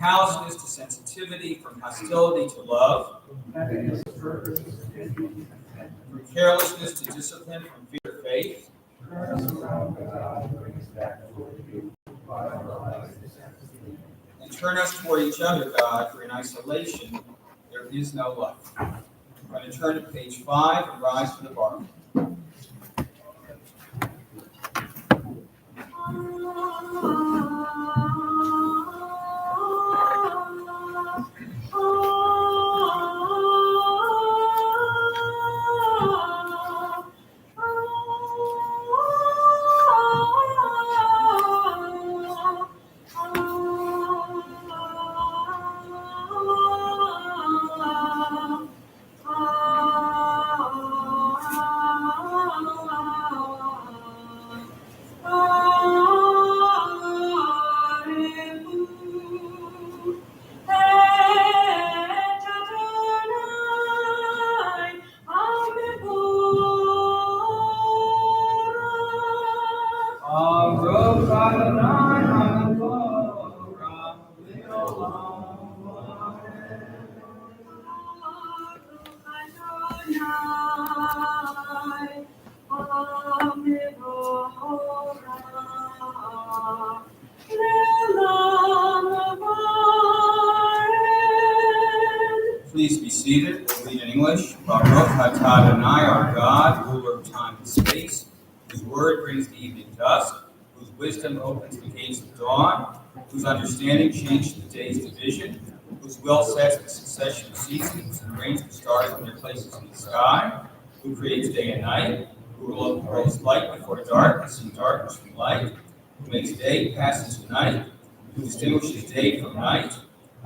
callousness to sensitivity, from hostility to love, from carelessness to discipline, from fear to faith. And turn us toward each other, God, for in isolation there is no life. I'm going to turn to page 5 and rise to the bar. Please be seated. We'll read in English. Baruch atah Adonai, our God, ruler of time and space, whose word brings the evening dusk, whose wisdom opens the gates of dawn, whose understanding changes the day's division, whose will sets the succession of seasons and arranges the stars in their places in the sky, who creates day and night, who rolls light before darkness and darkness from light, who makes day pass into night, who distinguishes day from night.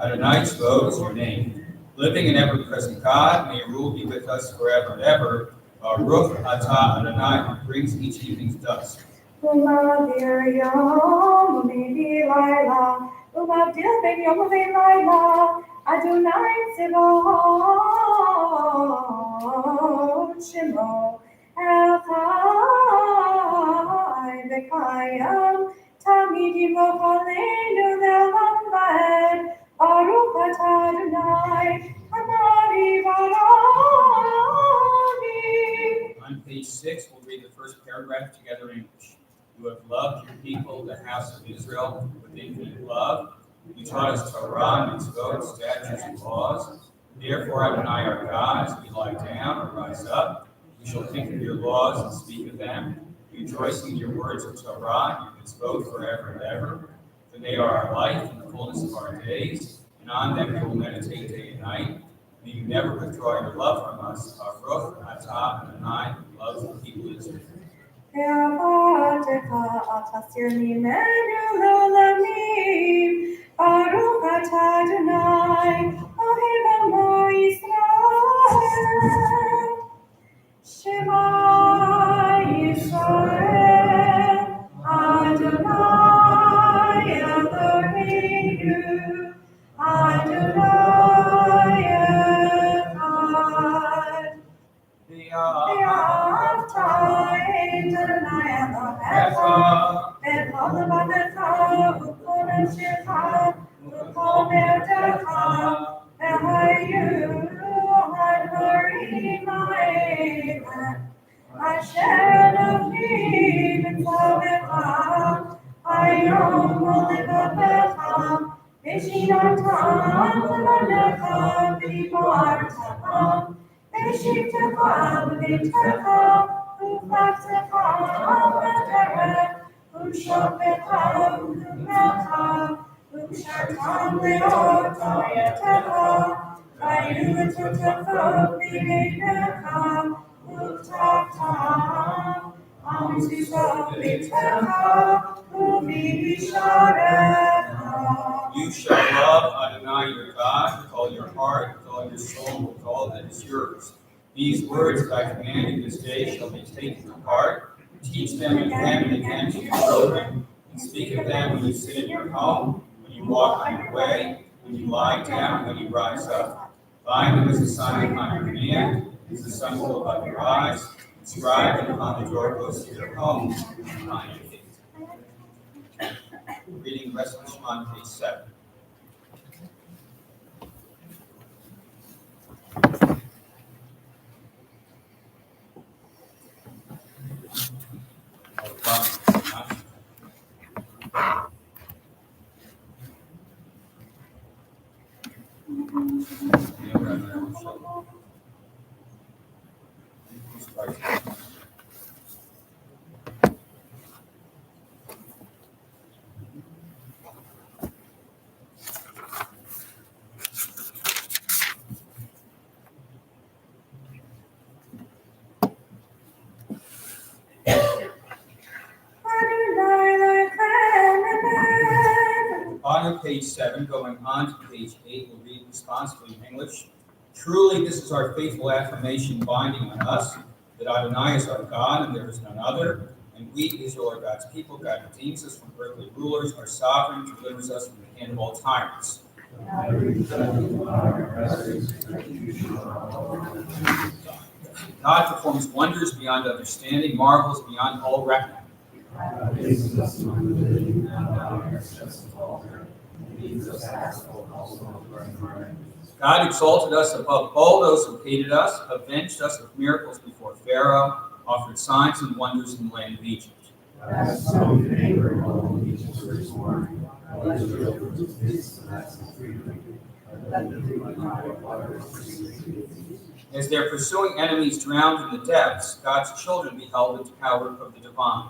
Adonai Tzvaot is your name. Living and ever-present God, may your rule be with us forever and ever. Baruch atah Adonai, who brings each evening's dusk. Adonai Tzvaot Shemo Elchai V'Kayam Tamid Yimloch Aleinu Le'olam Va'ed Baruch atah Adonai Hanari Barani. On page 6, we'll read the first paragraph together in English. You have loved your people, the house of Israel, with infinite love. You taught us Torah, mitzvot, statutes, and laws. Therefore, Adonai, our God, as we lie down or rise up, we shall think of your laws and speak of them, rejoicing in your words of Torah, your mitzvot forever and ever. For they are our life and the fullness of our days, and on them we will meditate day and night. May you never withdraw your love from us. Baruch atah Adonai, who loves the people of Israel. Baruch atah Adonai, Ohev Amo Yisrael. Shema Yisrael, Adonai Eloheinu, Adonai Echad. Ve'ahavta et Adonai Elohecha, v'kol levavecha, v'kol nafshecha, v'kol me'odecha, v'hayu hadvarim ha'ela, asher Elohim etzavecha, hayom u'levavecha, v'shinatam levanecha, v'yivartavam, v'shivtecha v'bitecha, u'faktecha v'terech, u'shofecha v'melcha, u'shartam leot oyetecha, v'ayu etzotecha v'yinecha, u'ftachtam, amtizah b'techa, u'v'yisharecha. You shall love Adonai your God with all your heart, with all your soul, with all that is yours. These words that I command you this day shall be taken to heart. Teach them again and again to your children, and speak of them when you sit in your home, when you walk on your way, when you lie down, when you rise up. Bind them as a sign upon your hand, as a symbol above your eyes. Inscribe them upon the doorposts of your home, and on your feet. Reading the rest of the Shema on page 7. On page 7, going on to page 8, we'll read responsibly in English. Truly, this is our faithful affirmation binding on us, that Adonai is our God and there is none other, and we, Israel, are God's people. God redeems us from earthly rulers, our sovereign delivers us from the hand of all tyrants. God performs wonders beyond understanding, marvels beyond all reckoning. God exalted us above all those who hated us, avenged us with miracles before Pharaoh, offered signs and wonders in the land of Egypt. As their pursuing enemies drowned in the depths, God's children beheld the power of the divine.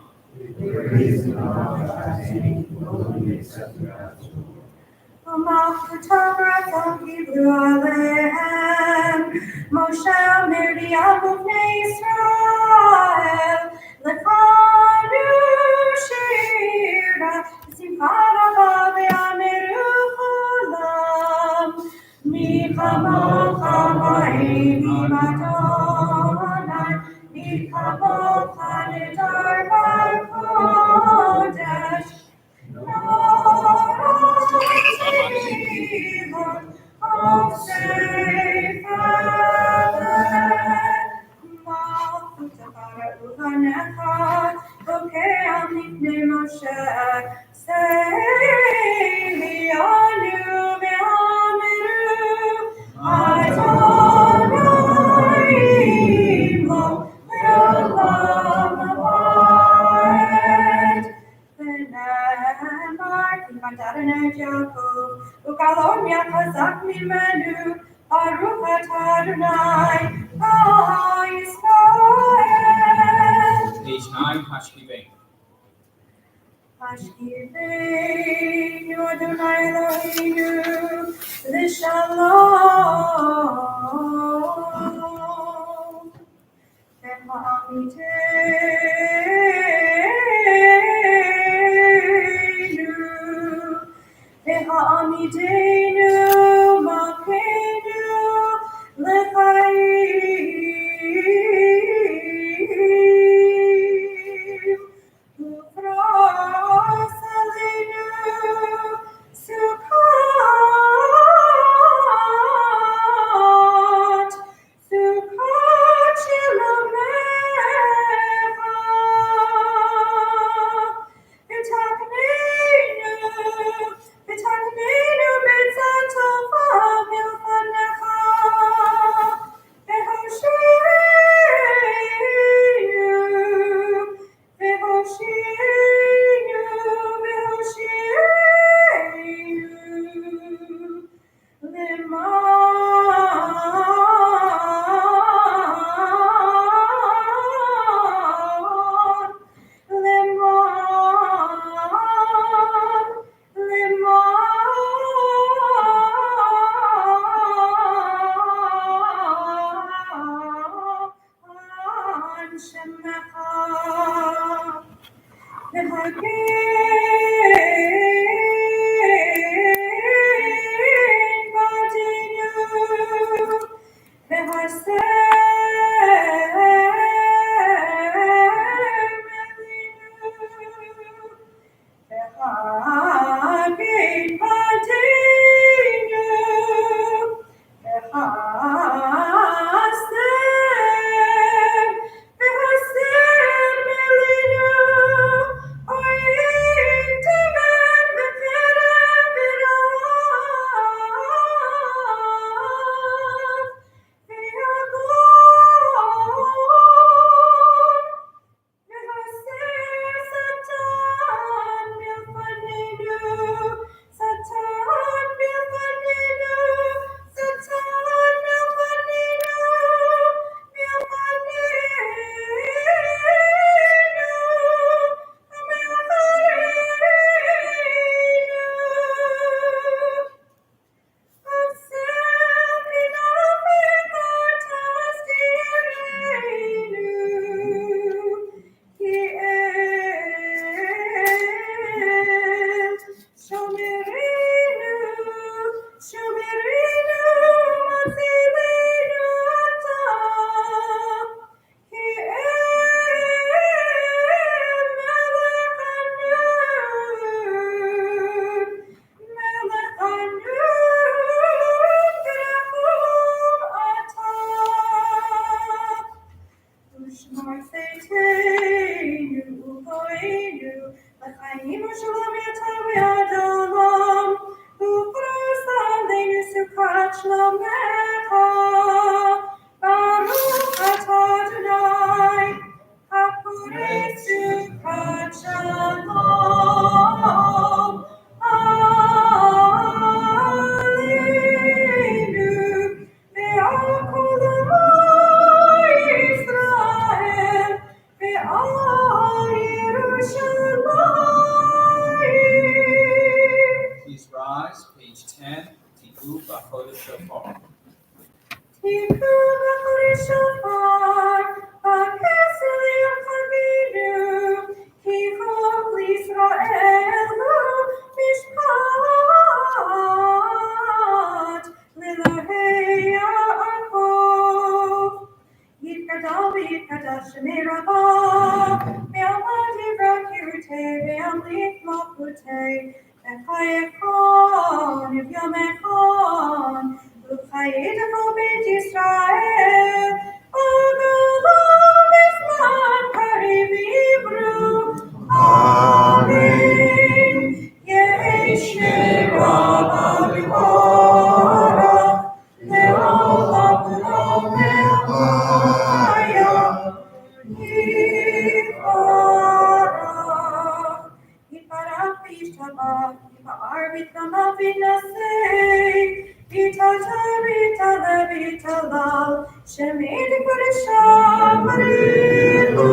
Moshe Miriam Bnei Israel Lekanu Shira Simchara V'Yameru Cholam Mi Chamocha Ma'im Adonai Mi Chamocha Nidar B'Kodesh Page 9, Hashkivein. Hashkiveinu Adonai Eloheinu L'shalom V'ha'amideinu Malkeinu L'chaim Ufros Aleinu Sukkot Sukkot Shilomecha V'takneinu B'tzantot shlomecha, Baruch atah Adonai, Hapurei sukat shalom. Aleinu, ve'al kol Israel, ve'al Yerushalayim. Please rise, page 10, Tiku Bachodesh Shofar. Tiku b'chodesh shofar, b'kesel yachaginu, ki chol Yisrael hu mishpat, l'Elokei Yaakov. Yitgadal v'yitgadal shemei Rabbah, ve'amad yivrak yirutei, ve'amlik malchutei, v'chayekon yivyomechon, v'chayidachol beit Yisrael, v'galam b'zman kariv yivru. Amen. Yehi shmei Rabbah b'chora, le'olam v'lo le'chaya. Yiparach v'yishtabach, yipa'ar v'yitramah v'yinaseh, v'yitatar v'yitaleh v'yitalal, shemei l'kodeshah barilu.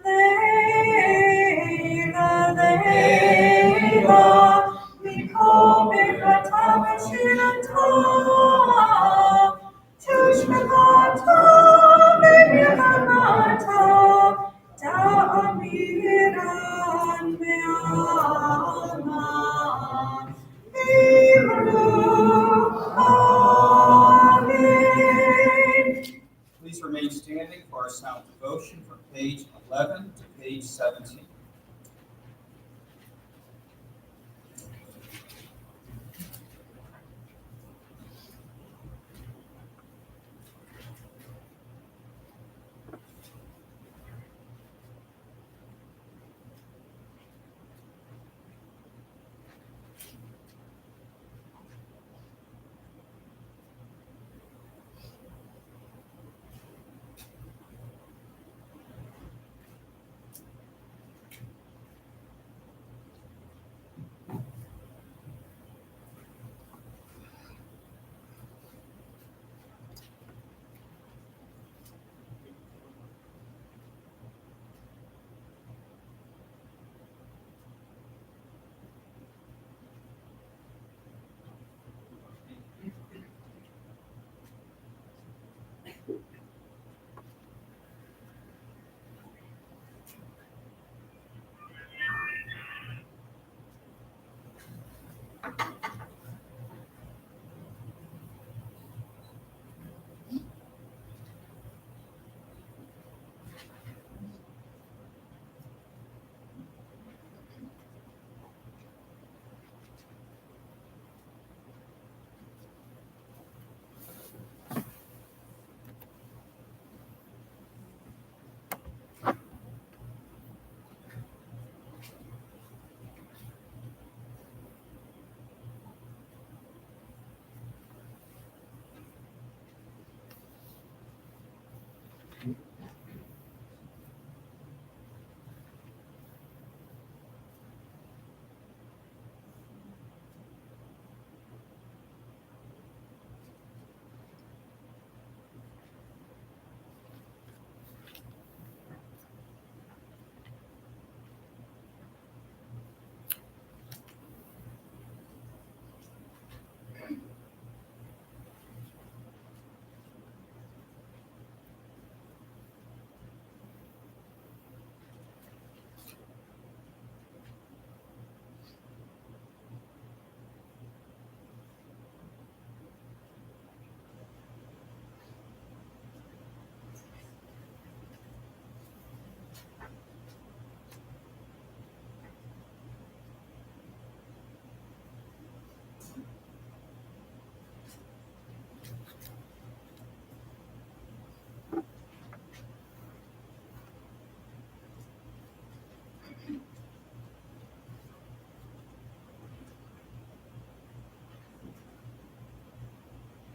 Leila, Leila, mikol bechatav v'shiratav, tushmachata v'yamata, ta'amiran ve'alma, v'imru. Amen. Please remain standing for our sound devotion from page 11 to page 17.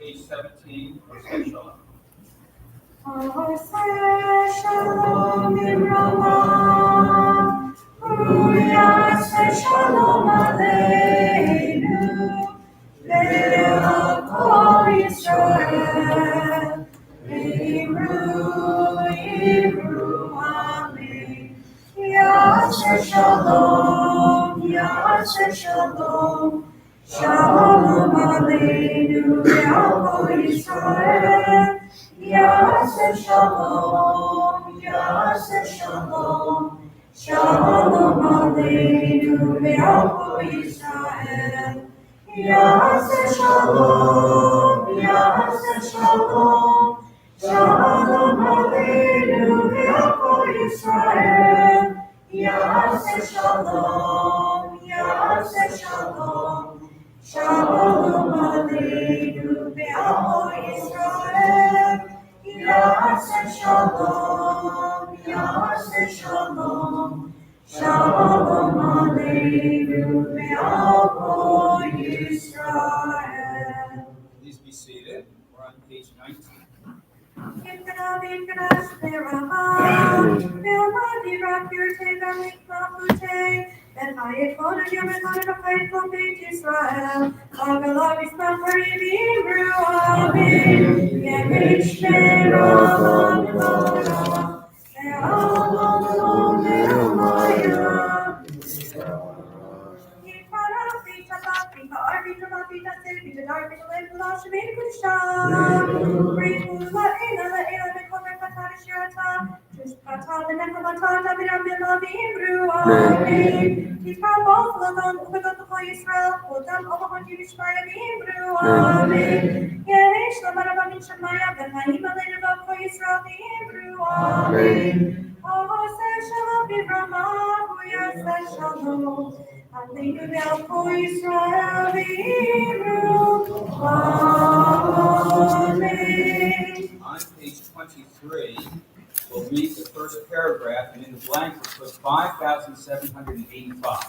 page 17, Oseh Shalom. Oseh Shalom Bimrama, Uyaseh Shalom Aleinu, Le'el Kol Yisrael, Imru Amen. Yaseh Shalom, Yaseh Shalom, Shalom Aleinu, Le'el Kol Yisrael. Yaseh Shalom, Yaseh Shalom, Shalom Aleinu ve'al kol Yisrael. Yaseh Shalom, Yaseh Shalom, Shalom Aleinu ve'al kol Yisrael. Yaseh Shalom, Yaseh Shalom, Shalom Aleinu ve'al kol Yisrael. Yaseh Shalom, Yaseh Shalom, Shalom Aleinu ve'al kol Yisrael. Please be seated. We're on page 19. And I follow you with a faithful faith Israel. Agalah Islam for Hebrew Amen. Yemich Merah Melora. Le'al Le'amaya. Shalom. Aleinu ve'al kol Yisrael v'Hebrew. Amen. On page 23, we'll read the first paragraph, and in the blank we'll put 5,785.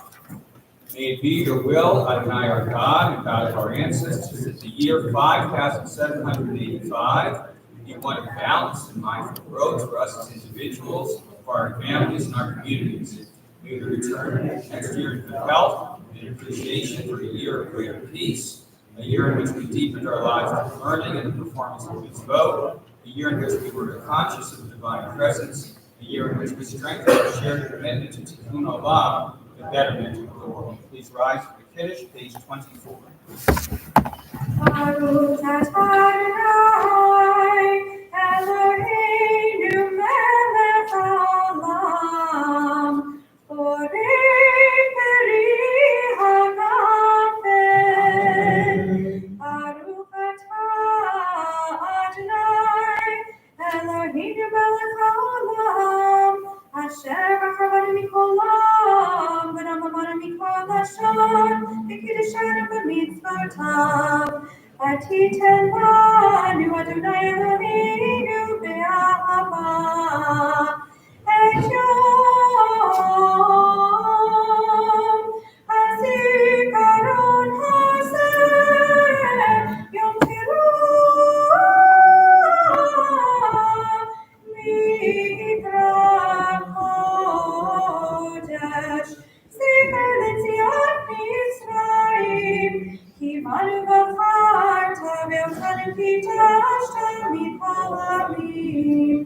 May it be your will, Adonai our God and God of our ancestors, that the year 5,785 be one of balance and mindful growth for us as individuals, for our families, and our communities. May we return next year in good health and appreciation for a year of greater peace, a year in which we deepened our lives through learning and the performance of mitzvot, a year in which we were conscious of the divine presence, a year in which we strengthened our shared commitment to Tikkun Olam, the betterment of the world. Please rise for the Kiddush, page 24. Baruch Adonai, Eloheinu melech haolam, borei peri hagafen. Baruch atah Adonai, Eloheinu melech haolam, asher bachar banu mikol olam, v'namah mikol lashon, v'kiddushaну b'mitzvotav. Atiten lanu Adonai Eloheinu be'ahava et yom hazikaron hazeh yom Kippur mikra kodesh zicher l'tzion Mitzrayim ki manu b'charta ve'otanu kitashta mikol ha'amim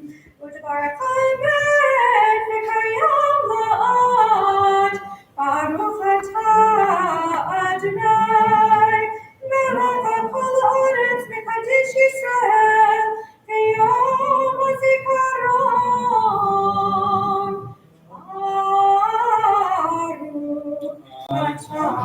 u'tbarak ha'emet v'kayam la'ad Baruch atah Adonai melech ha'kol ha'aretz mekadesh Yisrael v'yom hazikaron Baruch atah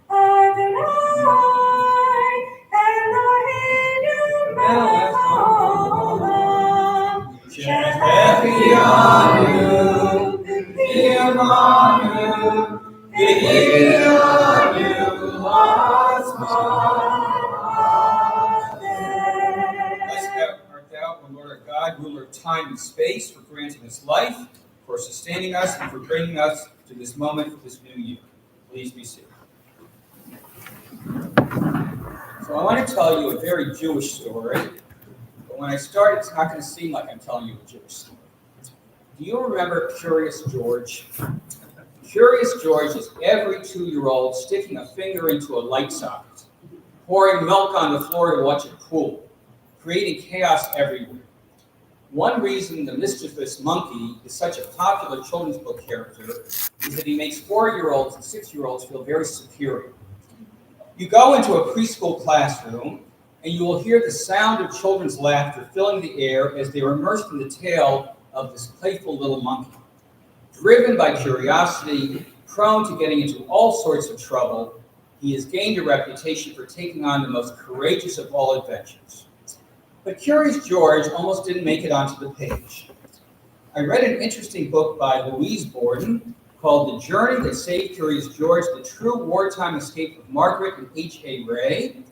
Adonai Eloheinu melech haolam She'echianu, v'yamanu, v'yiranu Bless art thou, O Lord our God, ruler of time and space, for granting us life, for sustaining us, and for bringing us to this moment, this new year. Please be seated. So I want to tell you a very Jewish story, but when I start, it's not going to seem like I'm telling you a Jewish story. Do you remember Curious George? Curious George is every 2-year-old sticking a finger into a light socket, pouring milk on the floor to watch it cool, creating chaos everywhere. One reason the mischievous monkey is such a popular children's book character is that he makes 4-year-olds and 6-year-olds feel very superior. You go into a preschool classroom, and you will hear the sound of children's laughter filling the air as they are immersed in the tale of this playful little monkey. Driven by curiosity, prone to getting into all sorts of trouble, he has gained a reputation for taking on the most courageous of all adventures. But Curious George almost didn't make it onto the page. I read an interesting book by Louise Borden called The Journey That Saved Curious George, The True Wartime Escape of Margaret and H.A. Ray.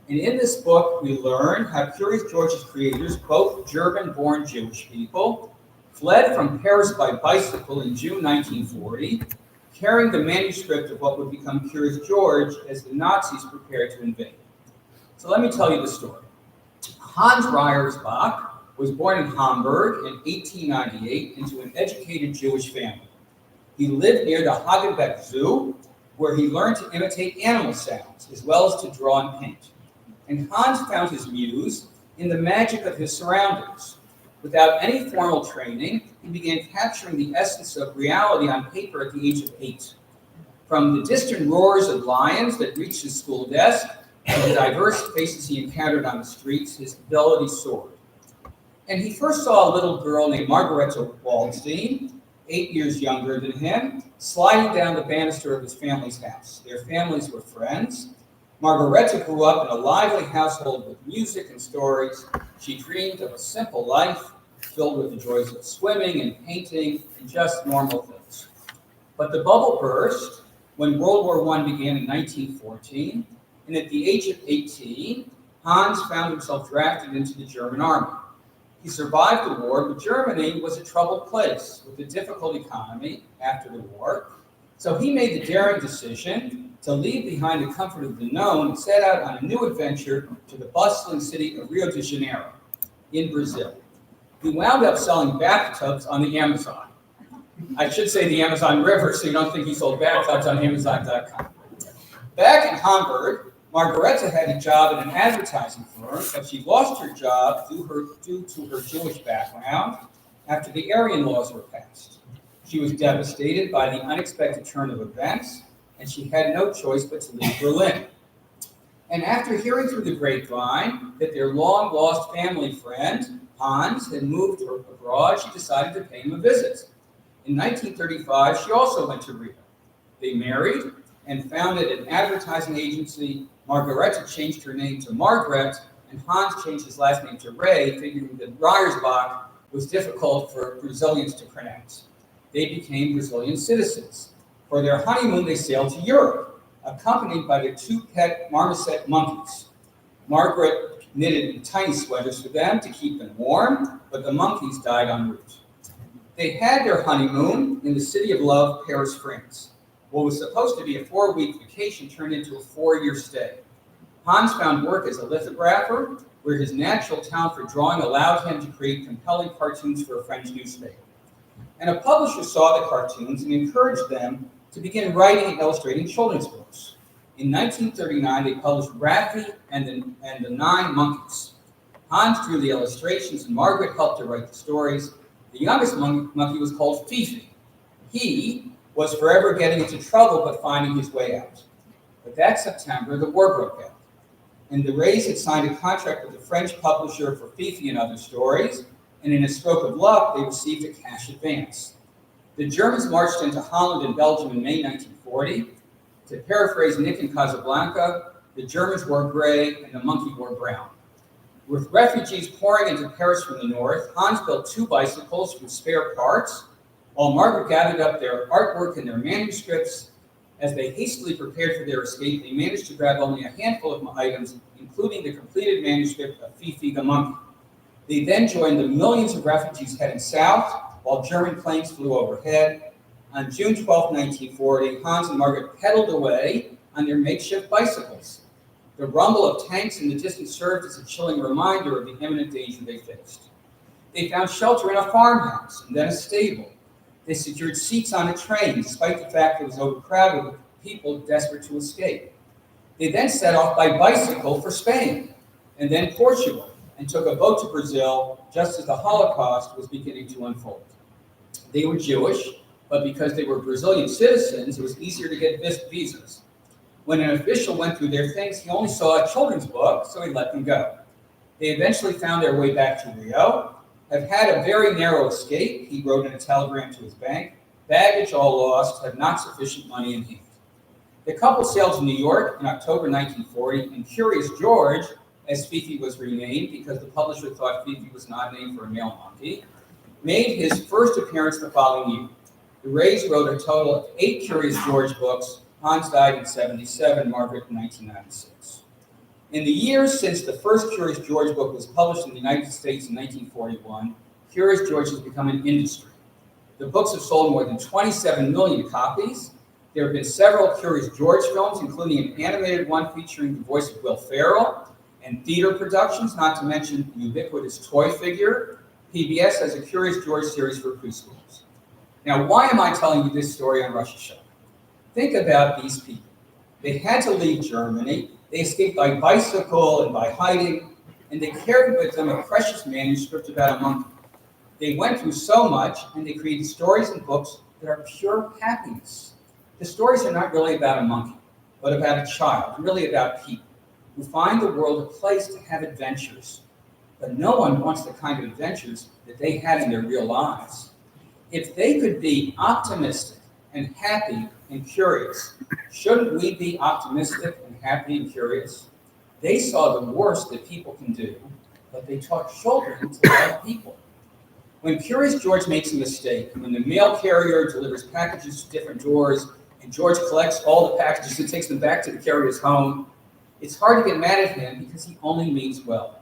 And in this book, we learn how Curious George's creators, both German-born Jewish people, fled from Paris by bicycle in June 1940, carrying the manuscript of what would become Curious George as the Nazis prepared to invade. So let me tell you the story. Hans Reyersbach was born in Hamburg in 1898 into an educated Jewish family. He lived near the Hagenbeck Zoo, where he learned to imitate animal sounds, as well as to draw and paint. And Hans found his muse in the magic of his surroundings. Without any formal training, he began capturing the essence of reality on paper at the age of 8. From the distant roars of lions that reached his school desk to the diverse faces he encountered on the streets, his ability soared. And he first saw a little girl named Margareta Waldstein, 8 years younger than him, sliding down the banister of his family's house. Their families were friends. Margareta grew up in a lively household with music and stories. She dreamed of a simple life filled with the joys of swimming and painting and just normal things. But the bubble burst when World War I began in 1914, and at the age of 18, Hans found himself drafted into the German army. He survived the war, but Germany was a troubled place with a difficult economy after the war. So he made the daring decision to leave behind the comfort of the known and set out on a new adventure to the bustling city of Rio de Janeiro in Brazil. He wound up selling bathtubs on the Amazon. I should say the Amazon River, so you don't think he sold bathtubs on Amazon.com. Back in Hamburg, Margareta had a job at an advertising firm, but she lost her job due to her Jewish background after the Aryan laws were passed. She was devastated by the unexpected turn of events, and she had no choice but to leave Berlin. And after hearing through the grapevine that their long-lost family friend, Hans, had moved abroad, she decided to pay him a visit. In 1935, she also went to Rio. They married and founded an advertising agency. Margareta changed her name to Margaret, and Hans changed his last name to Ray, figuring that Reyersbach was difficult for Brazilians to pronounce. They became Brazilian citizens. For their honeymoon, they sailed to Europe, accompanied by their 2 pet marmoset monkeys. Margaret knitted tiny sweaters for them to keep them warm, but the monkeys died en route. They had their honeymoon in the city of love, Paris, France. What was supposed to be a 4-week vacation turned into a 4-year stay. Hans found work as a lithographer, where his natural talent for drawing allowed him to create compelling cartoons for a French newspaper. And a publisher saw the cartoons and encouraged them to begin writing and illustrating children's books. In 1939, they published Raffi and the 9 Monkeys. Hans drew the illustrations, and Margaret helped to write the stories. The youngest monkey was called Fifi. He was forever getting into trouble but finding his way out. But that September, the war broke out, and the Rays had signed a contract with the French publisher for Fifi and other stories, and in a stroke of luck, they received a cash advance. The Germans marched into Holland and Belgium in May 1940. To paraphrase Nick in Casablanca, the Germans wore gray and the monkey wore brown. With refugees pouring into Paris from the north, Hans built 2 bicycles from spare parts, while Margaret gathered up their artwork and their manuscripts. As they hastily prepared for their escape, they managed to grab only a handful of items, including the completed manuscript of Fifi the monkey. They then joined the millions of refugees heading south, while German planes flew overhead. On June 12, 1940, Hans and Margaret pedaled away on their makeshift bicycles. The rumble of tanks in the distance served as a chilling reminder of the imminent danger they faced. They found shelter in a farmhouse and then a stable. They secured seats on a train, despite the fact that it was overcrowded with people desperate to escape. They then set off by bicycle for Spain, and then Portugal, and took a boat to Brazil just as the Holocaust was beginning to unfold. They were Jewish, but because they were Brazilian citizens, it was easier to get visas. When an official went through their things, he only saw a children's book, so he let them go. They eventually found their way back to Rio, have had a very narrow escape, he wrote in a telegram to his bank, baggage all lost, have not sufficient money in hand. The couple sailed to New York in October 1940, and Curious George, as Fifi was renamed because the publisher thought Fifi was not named for a male monkey, made his first appearance the following year. The Rays wrote a total of 8 Curious George books. Hans died in 1977, Margaret in 1996. In the years since the first Curious George book was published in the United States in 1941, Curious George has become an industry. The books have sold more than 27 million copies. There have been several Curious George films, including an animated one featuring the voice of Will Ferrell, and theater productions, not to mention the ubiquitous toy figure. PBS has a Curious George series for preschoolers. Now, why am I telling you this story on Rosh Hashanah? Think about these people. They had to leave Germany. They escaped by bicycle and by hiding, and they carried with them a precious manuscript about a monkey. They went through so much, and they created stories and books that are pure happiness. The stories are not really about a monkey, but about a child, really about people who find the world a place to have adventures. But no one wants the kind of adventures that they had in their real lives. If they could be optimistic and happy and curious, shouldn't we be optimistic and happy and curious? They saw the worst that people can do, but they taught children to love people. When Curious George makes a mistake, when the mail carrier delivers packages to different doors, and George collects all the packages and takes them back to the carrier's home, it's hard to get mad at him because he only means well.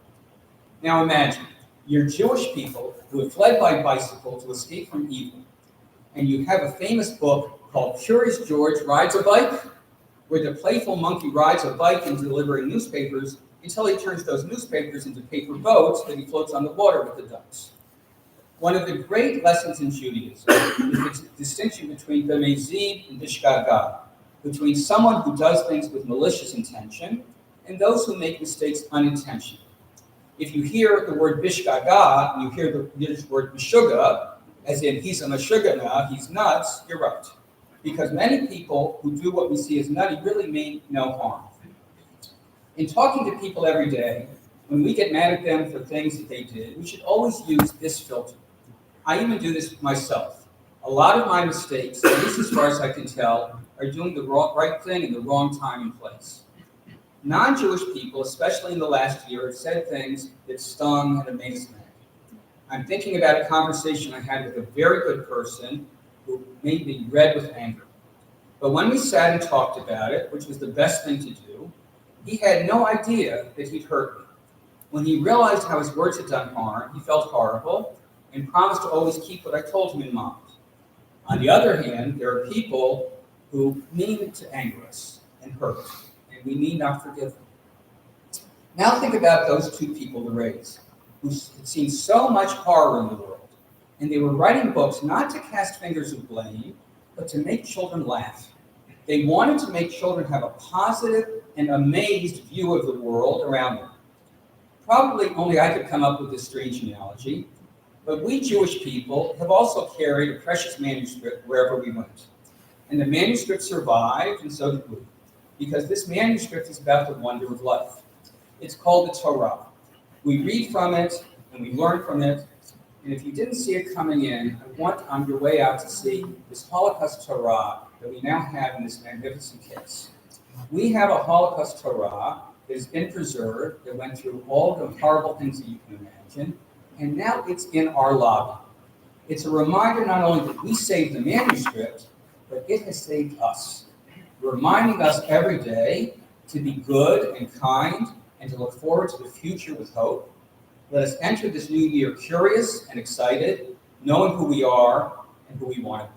Now imagine, you're Jewish people who have fled by bicycle to escape from evil, and you have a famous book called Curious George Rides a Bike, where the playful monkey rides a bike in delivering newspapers until he turns those newspapers into paper boats that he floats on the water with the ducks. One of the great lessons in Judaism is the distinction between b'mezid and bishgaga, between someone who does things with malicious intention and those who make mistakes unintentionally. If you hear the word bishgaga and you hear the Yiddish word meshuga, as in he's a meshugana, he's nuts, you're right. Because many people who do what we see as nutty really mean no harm. In talking to people every day, when we get mad at them for things that they did, we should always use this filter. I even do this myself. A lot of my mistakes, at least as far as I can tell, are doing the right thing in the wrong time and place. Non-Jewish people, especially in the last year, have said things that stung and have made us mad. I'm thinking about a conversation I had with a very good person who made me red with anger. But when we sat and talked about it, which was the best thing to do, he had no idea that he'd hurt me. When he realized how his words had done harm, he felt horrible and promised to always keep what I told him in mind. On the other hand, there are people who mean to anger us and hurt, and we need not forgive them. Now think about those two people, the Rays, who had seen so much horror in the world, and they were writing books not to cast fingers of blame, but to make children laugh. They wanted to make children have a positive and amazed view of the world around them. Probably only I could come up with this strange analogy, but we Jewish people have also carried a precious manuscript wherever we went. And the manuscript survived, and so did we, because this manuscript is about the wonder of life. It's called the Torah. We read from it, and we learn from it, and if you didn't see it coming in, I want on your way out to see this Holocaust Torah that we now have in this magnificent case. We have a Holocaust Torah that has been preserved, that went through all the horrible things that you can imagine, and now it's in our lobby. It's a reminder not only that we saved the manuscript, but it has saved us, reminding us every day to be good and kind and to look forward to the future with hope. Let us enter this new year curious and excited, knowing who we are and who we want to be.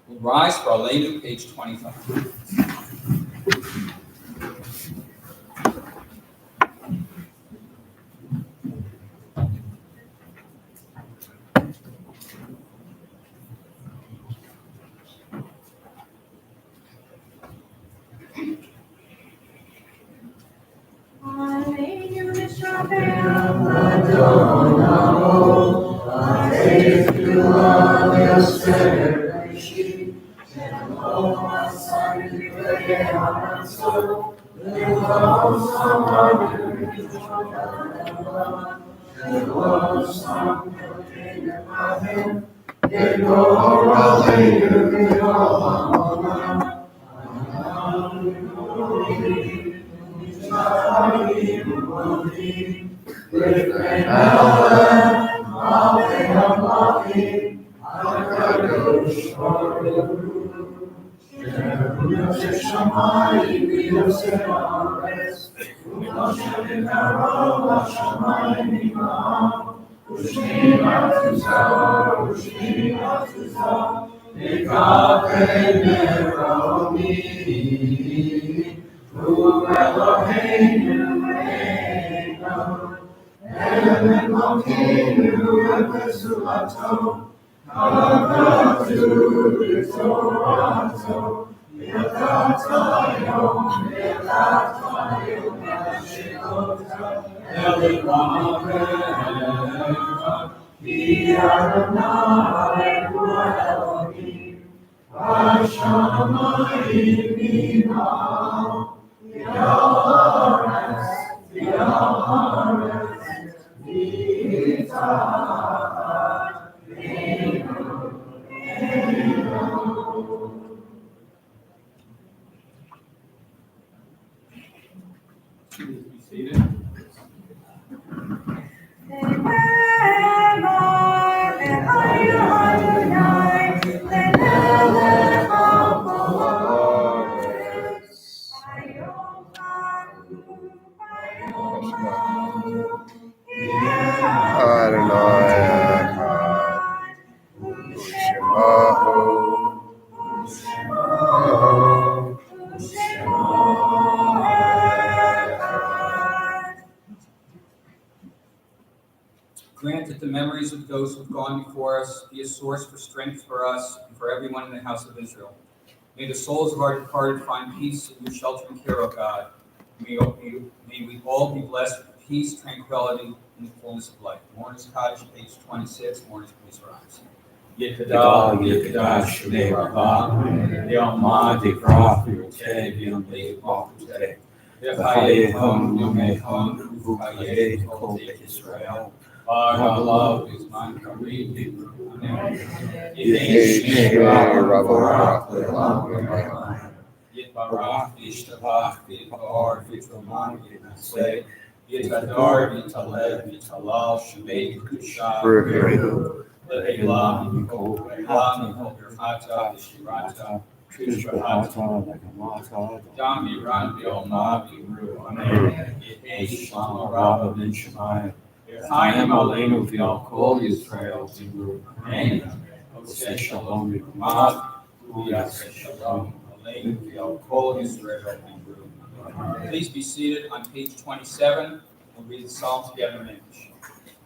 We'll rise for Aleinu, page 25. Please be seated. Grant that the memories of those who have gone before us be a source for strength for us and for everyone in the house of Israel. May the souls of our departed find peace in your sheltering care, O God. May we all be blessed with peace, tranquility, and the fullness of life. Mourners Cottage, page 26. Mourners, please rise. Yekadal, Yekadash, Levava, Yalmadi, Rafi, Tevium, Levavute, Vahayehon, Yomehon, Vukaye, Kol Israel, Vagalav, is man Karim, Yehesh, Ravarach, Levam, Yitbarach, Ishtabach, Vitar, Vitraman, Yitnase, Yitadar, Vitalev, Vitalal, Shemay, Kushah, Elam, Elam, Hata, Shirata, Trishbahata, Nagamata, Dami, Randi, Alma, Biru, Amen, Yehesh, Shama, Rabba, Ben Shemai, Chaim, Aleinu, Vial, Kol, Yisrael, Zimru, Amen, Oseh, Shalom, Yikumat, Uyas, Shalom, Aleinu, Vial, Kol, Yisrael, Zimru. Please be seated on page 27. We'll read the psalm together in English.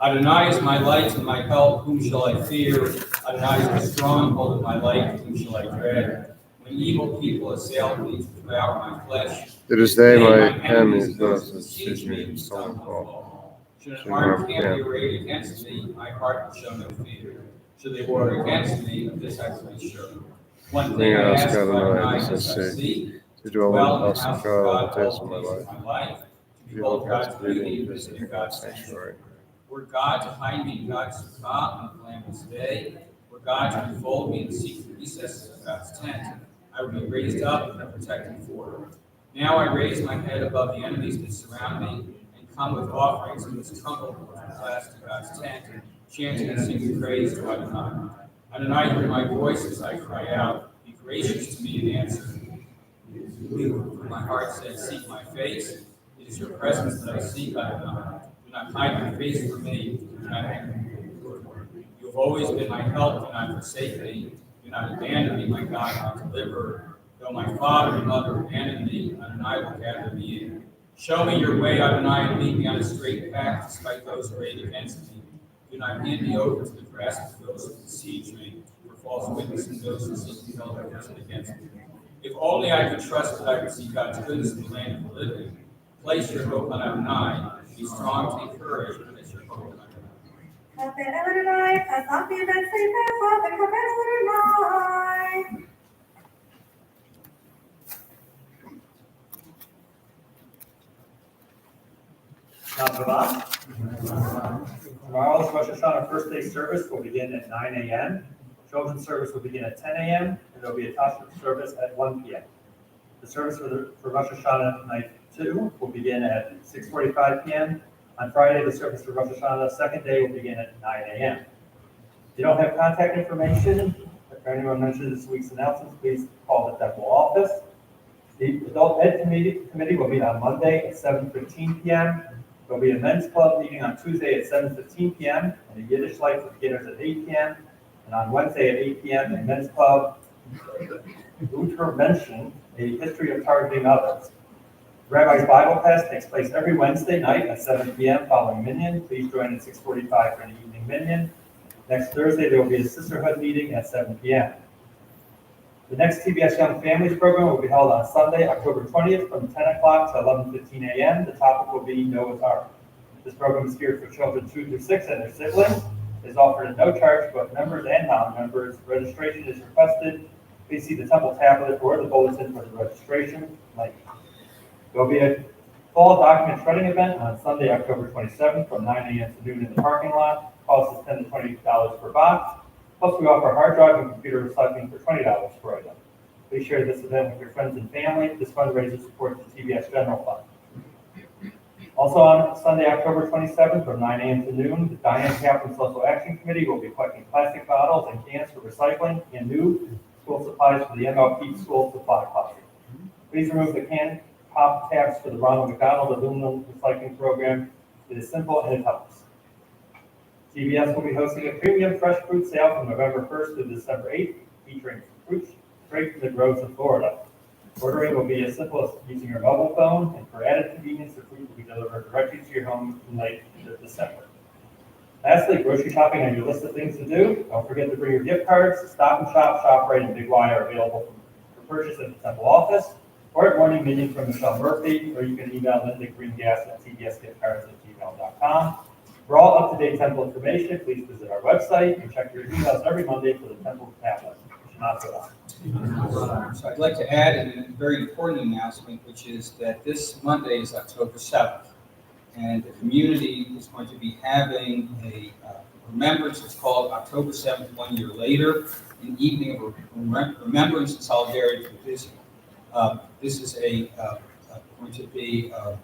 Adonai is my light and my help, whom shall I fear? Adonai is the stronghold of my life, whom shall I dread? When evil people assail me to devour my flesh, it is they, my enemies, those that seek me, and stumble fall. should an armed camp be arrayed against me, my heart will show no fear. Should they war against me, of this I will be sure. One thing I ask of Adonai, this I seek, to dwell in the house of God all the days of my life, to behold God's beauty and visit God's sanctuary. Were God to hide me in God's sukkah on a blameless day, were God to enfold me in the secret recesses of God's tent, I would be raised up in a protecting fort. Now I raise my head above the enemies that surround me, and come with offerings in this tumble class to God's tent, chanting and singing praise to Adonai. Adonai, hear my voice as I cry out. Be gracious to me and answer. My heart says, seek my face. It is your presence that I seek, Adonai. Do not hide your face from me. Do not anger me. You have always been my help. Do not forsake me. Do not abandon me, my God, my deliverer. Though my father and mother abandon me, Adonai will gather me in. Show me your way, Adonai, and lead me on a straight path, despite those who rage against me. Do not hand me over to the grasp of those who besiege me, for false witness and those who seek to held a person against me. If only I could trust that I would see God's goodness in the land of the living. Place your hope on Adonai. Be strong, take courage, and place your hope on Adonai. Tomorrow's Rosh Hashanah first day service will begin at 9 a.m. Children's service will begin at 10 a.m. and there will be a Tashuv service at 1 p.m. The service for Rosh Hashanah night 2 will begin at 6:45 p.m. On Friday, the service for Rosh Hashanah second day will begin at 9 a.m. If you don't have contact information, if anyone mentions this week's announcements, please call the temple office. The Adult Ed Committee will meet on Monday at 7:15 p.m. There will be a men's club meeting on Tuesday at 7:15 p.m. and a Yiddish light for beginners at 8 p.m. And on Wednesday at 8 p.m. a men's club, Luther mentioned a history of targeting others. Rabbi's Bible class takes place every Wednesday night at 7 p.m. following Minyan. Please join at 6:45 for an evening Minyan. Next Thursday, there will be a sisterhood meeting at 7 p.m. The next TBS Young Families program will be held on Sunday, October 20th from 10 o'clock to 11:15 a.m. The topic will be Noah's Ark. This program is geared for children 2 through 6 and their siblings. It is offered at no charge to both members and non-members. Registration is requested. Please see the temple tablet or the bulletin for the registration link. There will be a fall document shredding event on Sunday, October 27th from 9 a.m. to noon in the parking lot. Cost is $10 to $20 per box. Plus, we offer hard drive and computer recycling for $20 per item. Please share this event with your friends and family. This fundraiser supports the TBS General Fund. Also on Sunday, October 27th from 9 a.m. to noon, the Diane Kaplan Social Action Committee will be collecting plastic bottles and cans for recycling and new school supplies for the MLP School Supply Posse. Please remove the can pop tabs for the Ronald McDonald Aluminum Recycling Program. It is simple and it helps. TBS will be hosting a premium fresh fruit sale from November 1st to December 8th, featuring fruit straight from the groves of Florida. Ordering will be as simple as using your mobile phone, and for added convenience, the fruit will be delivered directly to your home in late December. Lastly, grocery shopping on your list of things to do. Don't forget to bring your gift cards. Stop and Shop, ShopRite, and Big Y are available for purchase at the temple office or at Morning Minion from Michelle Murphy, or you can email Linda Greengas at tbsgiftcards@gmail.com. For all up-to-date temple information, please visit our website and check your emails every Monday for the temple tablet. So I'd like to add a very important announcement, which is that this Monday is October 7th, and the community is going to be having a remembrance. It's called October 7th, 1 year later, an evening of remembrance and solidarity with Israel. This is going to be a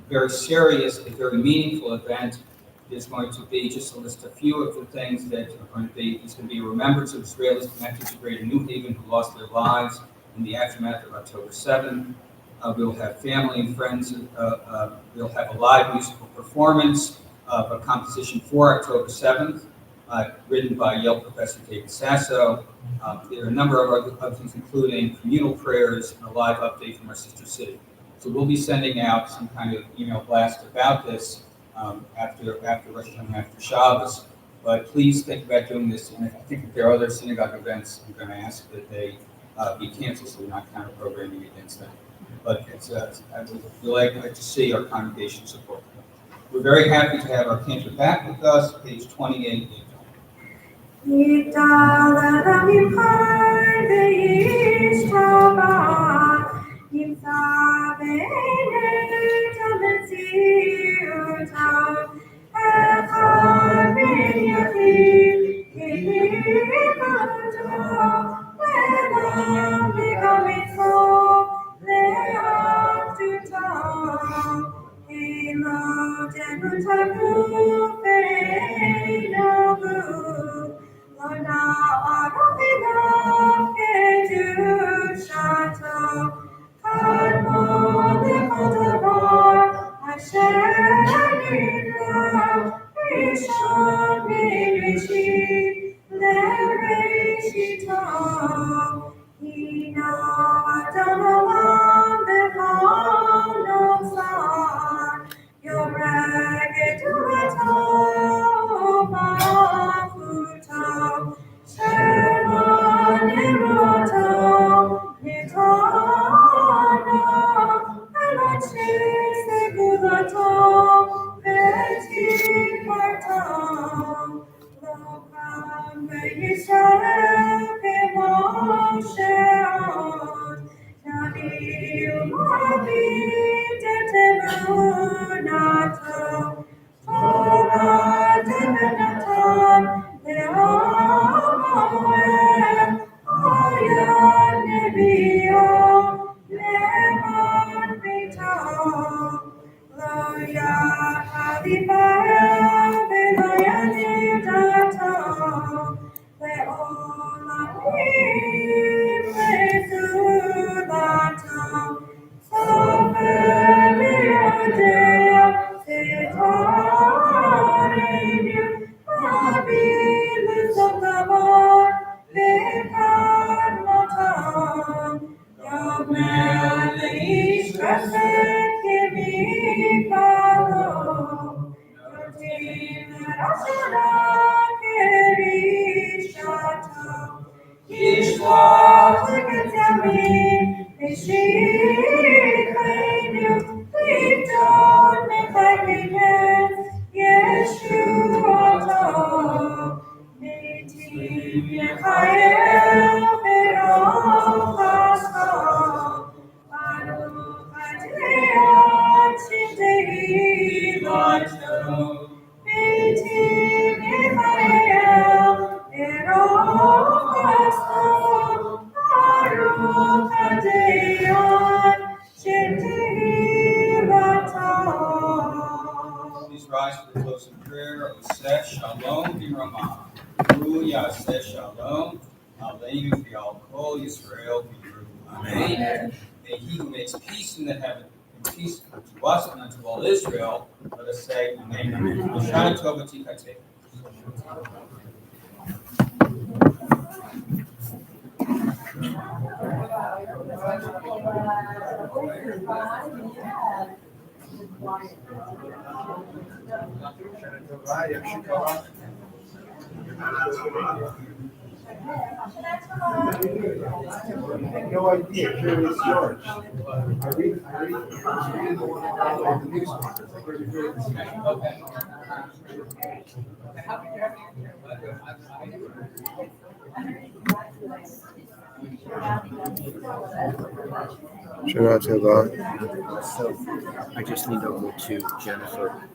very serious, a very meaningful event. There's going to be, just to list a few of the things that are going to be, there's going to be a remembrance of Israelis connected to Greater New Haven who lost their lives in the aftermath of October 7th. We'll have family and friends. We'll have a live musical performance of a composition for October 7th, written by Yale professor David Sasso. There are a number of other things, including communal prayers and a live update from our sister city. So we'll be sending out some kind of email blast about this after Rosh Hashanah, after Shabbos. But please think about doing this. And I think if there are other synagogue events, I'm going to ask that they be canceled so we're not counter-programming against them. But I would like to see our congregation support them. We're very happy to have our cantor back with us, page 28. Please rise for the closing prayer of Seh Shalom B'Ramah. Ruya Seh Shalom. Aleinu V'al Kol Yisrael V'Yeru. Amen. May he who makes peace in the heaven and peace unto us and unto all Israel. Let us say Amen. Hashanah Tova Tikateh. No idea. Here is yours. I read the one about the newspaper. Shana Tova. So I just need to go to Jennifer.